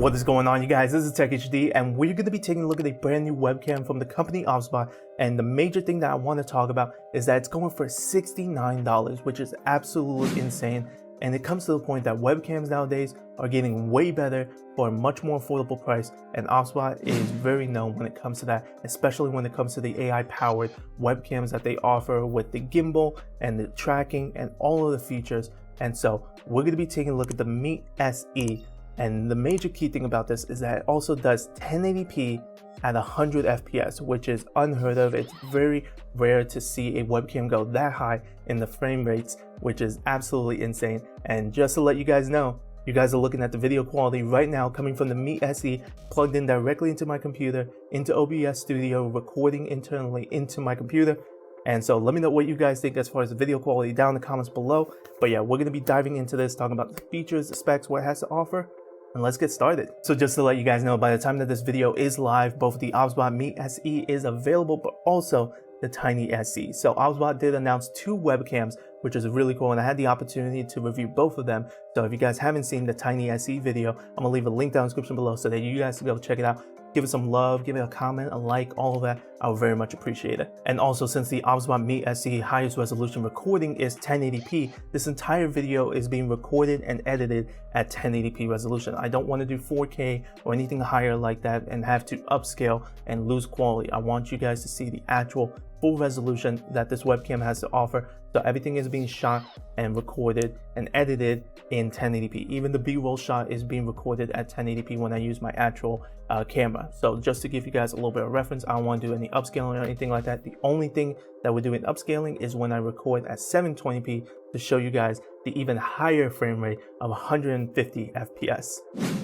What is going on, you guys? This is FHD, and we're going to be taking a look at a brand new webcam from the company OBSBOT. And the major thing that I want to talk about is that it's going for $69, which is absolutely insane. And it comes to the point that webcams nowadays are getting way better for a much more affordable price, and OBSBOT is very known when it comes to that, especially when it comes to the AI-powered webcams that they offer with the gimbal and the tracking and all of the features. And so we're going to be taking a look at the Meet SE. And the major key thing about this is that it also does 1080p at 100 FPS, which is unheard of. It's very rare to see a webcam go that high in the frame rates, which is absolutely insane. And just to let you guys know, you guys are looking at the video quality right now coming from the Meet SE, plugged in directly into my computer, into OBS Studio, recording internally into my computer. And so let me know what you guys think as far as the video quality down in the comments below. But yeah, we're going to be diving into this, talking about the features, the specs, what it has to offer. And let's get started. So just to let you guys know, by the time that this video is live, both the OBSBOT Meet SE is available, but also the Tiny SE. So OBSBOT did announce two webcams, which is really cool, and I had the opportunity to review both of them. So if you guys haven't seen the Tiny SE video, I'm gonna leave a link down in the description below so that you guys can go check it out. Give it some love, give it a comment, a like, all of that. I would very much appreciate it. And also, since the OBSBOT Meet SE highest resolution recording is 1080p, this entire video is being recorded and edited at 1080p resolution. I don't want to do 4K or anything higher like that and have to upscale and lose quality. I want you guys to see the actual full resolution that this webcam has to offer. So everything is being shot and recorded and edited in 1080p. Even the B-roll shot is being recorded at 1080p when I use my actual camera. So just to give you guys a little bit of reference, I don't want to do any upscaling or anything like that. The only thing that we're doing upscaling is when I record at 720p to show you guys the even higher frame rate of 150 FPS.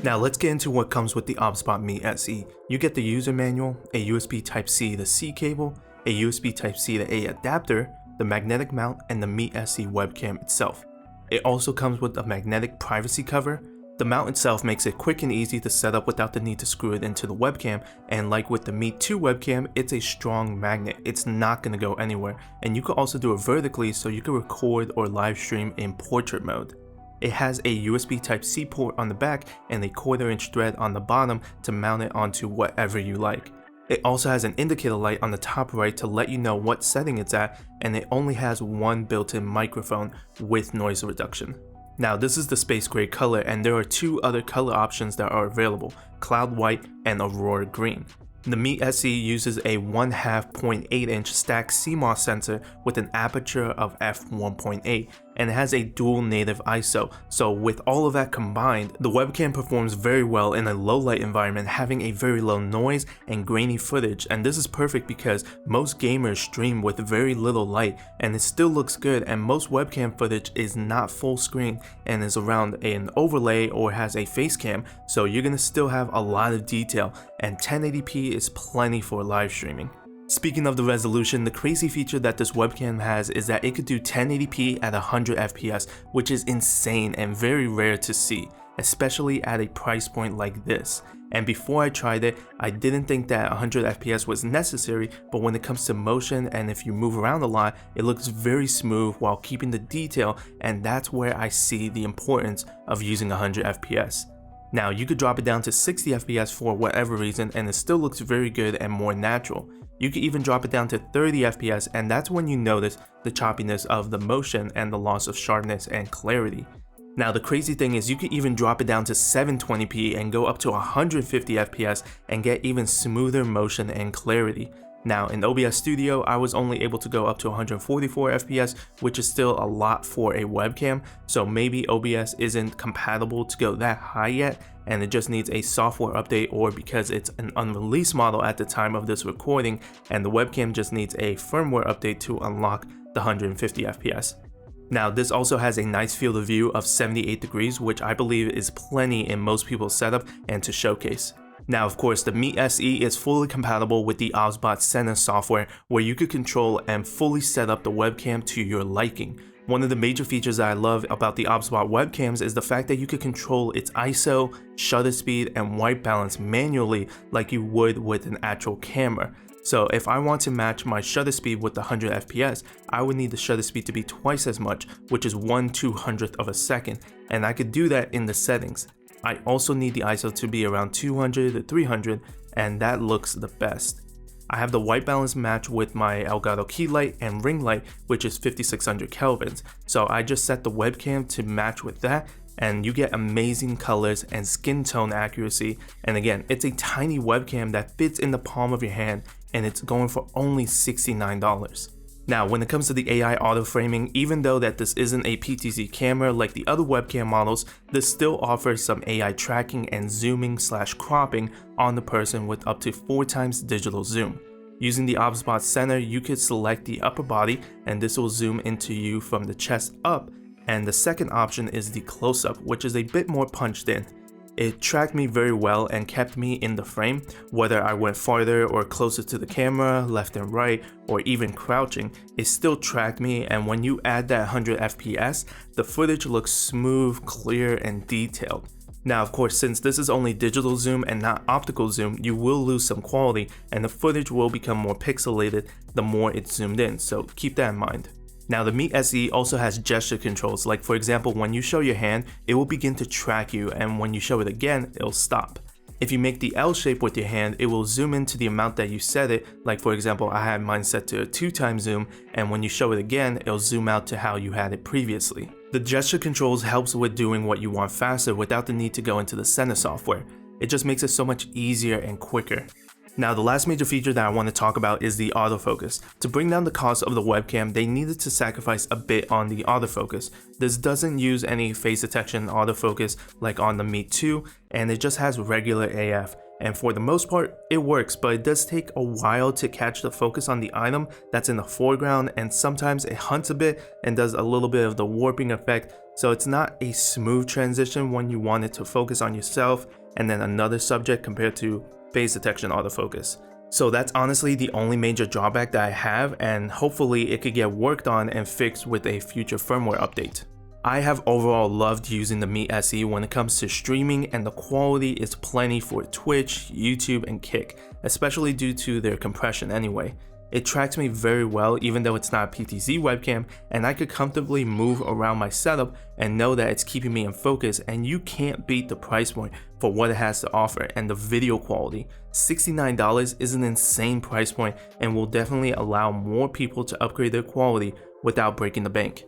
Now let's get into what comes with the OBSBOT Meet SE. You get the user manual, a USB Type-C to C cable, a USB Type-C to A adapter, the magnetic mount, and the Meet SE webcam itself. It also comes with a magnetic privacy cover. The mount itself makes it quick and easy to set up without the need to screw it into the webcam, and like with the Meet 2 webcam, it's a strong magnet. It's not going to go anywhere, and you can also do it vertically so you can record or live stream in portrait mode. It has a USB Type-C port on the back and a 1/4" thread on the bottom to mount it onto whatever you like. It also has an indicator light on the top right to let you know what setting it's at, and it only has one built-in microphone with noise reduction. Now this is the space gray color, and there are two other color options that are available, cloud white and aurora green. The Meet SE uses a 1/2 0.8-inch stacked CMOS sensor with an aperture of f1.8, and it has a dual native ISO. So with all of that combined, the webcam performs very well in a low light environment, having a very low noise and grainy footage. And this is perfect because most gamers stream with very little light and it still looks good, and most webcam footage is not full screen and is around an overlay or has a face cam, so you're gonna still have a lot of detail, and 1080p is plenty for live streaming. Speaking of the resolution, the crazy feature that this webcam has is that it could do 1080p at 100 FPS, which is insane and very rare to see, especially at a price point like this. And before I tried it, I didn't think that 100 FPS was necessary, but when it comes to motion and if you move around a lot, it looks very smooth while keeping the detail, and that's where I see the importance of using 100 FPS. Now you could drop it down to 60 FPS for whatever reason and it still looks very good and more natural. You could even drop it down to 30 FPS, and that's when you notice the choppiness of the motion and the loss of sharpness and clarity. Now the crazy thing is you could even drop it down to 720p and go up to 150 FPS and get even smoother motion and clarity. Now in OBS Studio, I was only able to go up to 144 FPS, which is still a lot for a webcam, so maybe OBS isn't compatible to go that high yet, and it just needs a software update, or because it's an unreleased model at the time of this recording and the webcam just needs a firmware update to unlock the 150 FPS. Now this also has a nice field of view of 78 degrees, which I believe is plenty in most people's setup and to showcase. Now of course, the Meet SE is fully compatible with the OBSBOT Center software, where you could control and fully set up the webcam to your liking. One of the major features that I love about the OBSBOT webcams is the fact that you could control its ISO, shutter speed, and white balance manually like you would with an actual camera. So if I want to match my shutter speed with the 100 FPS, I would need the shutter speed to be twice as much, which is 1/200th of a second, and I could do that in the settings. I also need the ISO to be around 200 to 300, and that looks the best. I have the white balance match with my Elgato key light and ring light, which is 5600 kelvins. So I just set the webcam to match with that, and you get amazing colors and skin tone accuracy. And again, it's a tiny webcam that fits in the palm of your hand, and it's going for only $69. Now, when it comes to the AI auto framing, even though that this isn't a PTZ camera like the other webcam models, this still offers some AI tracking and zooming / cropping on the person with up to 4 times digital zoom. Using the OBSBOT center, you could select the upper body and this will zoom into you from the chest up, and the second option is the close-up, which is a bit more punched in. It tracked me very well and kept me in the frame, whether I went farther or closer to the camera, left and right, or even crouching, it still tracked me, and when you add that 100 FPS, the footage looks smooth, clear, and detailed. Now of course, since this is only digital zoom and not optical zoom, you will lose some quality and the footage will become more pixelated the more it's zoomed in, so keep that in mind. Now the Meet SE also has gesture controls, like for example when you show your hand, it will begin to track you, and when you show it again, it'll stop. If you make the L shape with your hand, it will zoom into the amount that you set it, like for example I had mine set to a 2x zoom, and when you show it again, it'll zoom out to how you had it previously. The gesture controls helps with doing what you want faster without the need to go into the center software. It just makes it so much easier and quicker. Now the last major feature that I want to talk about is the autofocus. To bring down the cost of the webcam, they needed to sacrifice a bit on the autofocus. This doesn't use any face detection autofocus like on the Meet 2, and it just has regular AF. And for the most part, it works, but it does take a while to catch the focus on the item that's in the foreground, and sometimes it hunts a bit and does a little bit of the warping effect, so it's not a smooth transition when you want it to focus on yourself and then another subject compared to face detection autofocus. So that's honestly the only major drawback that I have, and hopefully it could get worked on and fixed with a future firmware update. I have overall loved using the Meet SE when it comes to streaming, and the quality is plenty for Twitch, YouTube, and Kick, especially due to their compression anyway. It tracks me very well even though it's not a PTZ webcam, and I could comfortably move around my setup and know that it's keeping me in focus, and you can't beat the price point for what it has to offer and the video quality. $69 is an insane price point and will definitely allow more people to upgrade their quality without breaking the bank.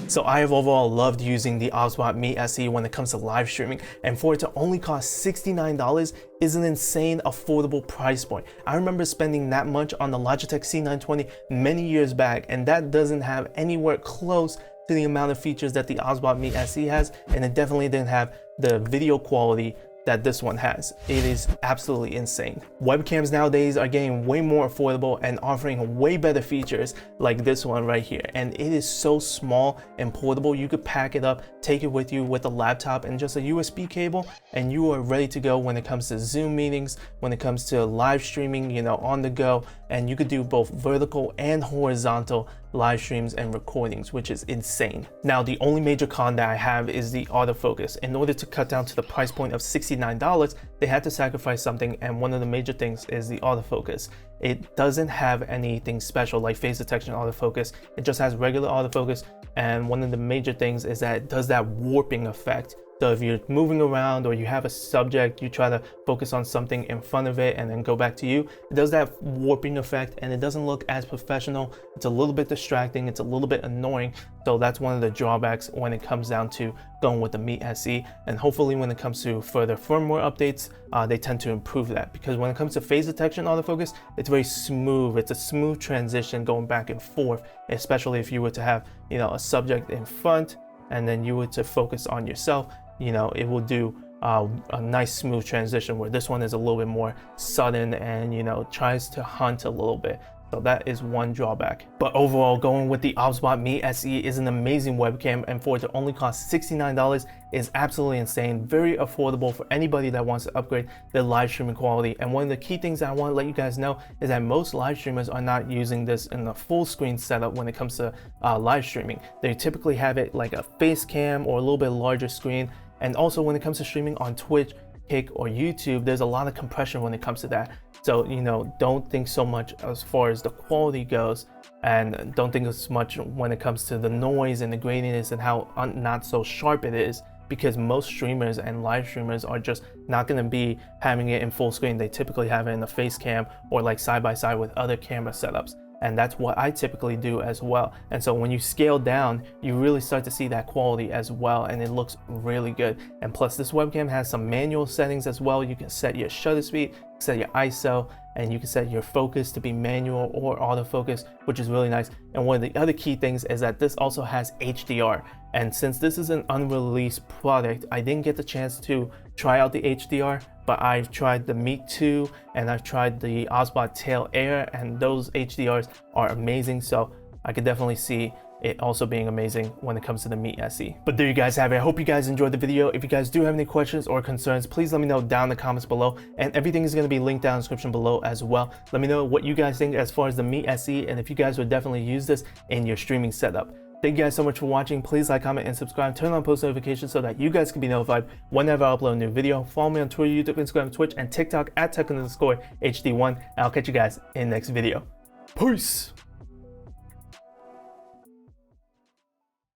So I have overall loved using the OBSBOT Meet SE when it comes to live streaming, and for it to only cost $69 is an insane affordable price point. I remember spending that much on the Logitech C920 many years back, and that doesn't have anywhere close to the amount of features that the OBSBOT Meet SE has, and it definitely didn't have the video quality that this one has. It is absolutely insane. Webcams nowadays are getting way more affordable and offering way better features like this one right here, and it is so small and portable. You could pack it up, take it with you with a laptop and just a USB cable, and you are ready to go when it comes to Zoom meetings, when it comes to live streaming, you know, on the go, and you could do both vertical and horizontal live streams and recordings, which is insane. Now the only major con that I have is the autofocus. In order to cut down to the price point of $69, they had to sacrifice something, and one of the major things is the autofocus. It doesn't have anything special like face detection autofocus, it just has regular autofocus, and one of the major things is that it does that warping effect. So if you're moving around or you have a subject, you try to focus on something in front of it and then go back to you, it does that warping effect and it doesn't look as professional. It's a little bit distracting, it's a little bit annoying. So that's one of the drawbacks when it comes down to going with the Meet SE. And hopefully when it comes to further firmware updates, they tend to improve that, because when it comes to face detection autofocus, it's very smooth. It's a smooth transition going back and forth, especially if you were to have, you know, a subject in front and then you were to focus on yourself. You know, it will do a nice smooth transition, where this one is a little bit more sudden and, you know, tries to hunt a little bit. So that is one drawback. But overall, going with the OBSBOT Meet SE is an amazing webcam, and for it to only cost $69 is absolutely insane. Very affordable for anybody that wants to upgrade their live streaming quality. And one of the key things that I want to let you guys know is that most live streamers are not using this in the full screen setup when it comes to live streaming. They typically have it like a face cam or a little bit larger screen. And also when it comes to streaming on Twitch, Kick, or YouTube, there's a lot of compression when it comes to that. So, you know, don't think so much as far as the quality goes, and don't think as much when it comes to the noise and the graininess and how not so sharp it is. because most streamers and live streamers are just not going to be having it in full screen. They typically have it in a face cam or like side by side with other camera setups. And that's what I typically do as well. And so when you scale down, you really start to see that quality as well, and it looks really good. And plus this webcam has some manual settings as well. You can set your shutter speed, set your ISO, and you can set your focus to be manual or autofocus, which is really nice. And one of the other key things is that this also has HDR. And since this is an unreleased product, I didn't get the chance to try out the HDR, but I've tried the Meet 2 and I've tried the OBSBOT Tail Air, and those HDRs are amazing. So I could definitely see it also being amazing when it comes to the Meet SE. But there you guys have it. I hope you guys enjoyed the video. If you guys do have any questions or concerns, please let me know down in the comments below, and everything is going to be linked down in the description below as well. Let me know what you guys think as far as the Meet SE, and if you guys would definitely use this in your streaming setup. Thank you guys so much for watching. Please like, comment, and subscribe. Turn on post notifications so that you guys can be notified whenever I upload a new video. Follow me on Twitter, YouTube, Instagram, Twitch, and TikTok at tech_HD1. And I'll catch you guys in the next video. Peace!